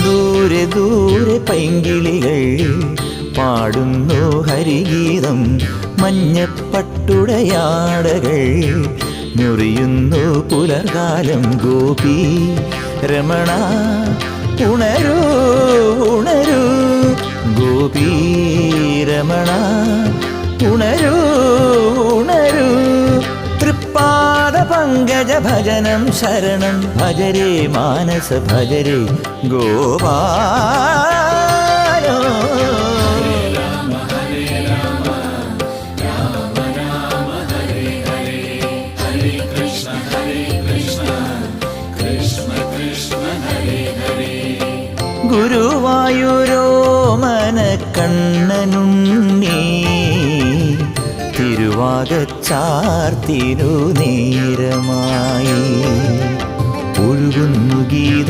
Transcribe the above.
ദൂരെ ദൂരെ പൈങ്കിളികൾ പാടുന്നു ഹരിഗീതം. മഞ്ഞപ്പട്ടുടയാടകൾ മുറിയുന്നു പുലർകാലം. ഗോപി രമണ ഉണരൂ ഉണരൂ, ഗോപി രമണ ഉണരൂ ഉണരൂ. തൃപ്പാദ പങ്കജ ഭജനം ശരണം ഭജരേ മാനസ ഭജരേ ഗോപാല. ഗുരുവായൂരോ മനക്കണ്ണനുണ്ണി തിരുവാകച്ചാർത്തിനു നേരമായി ഒഴുകുന്നു ഗീത.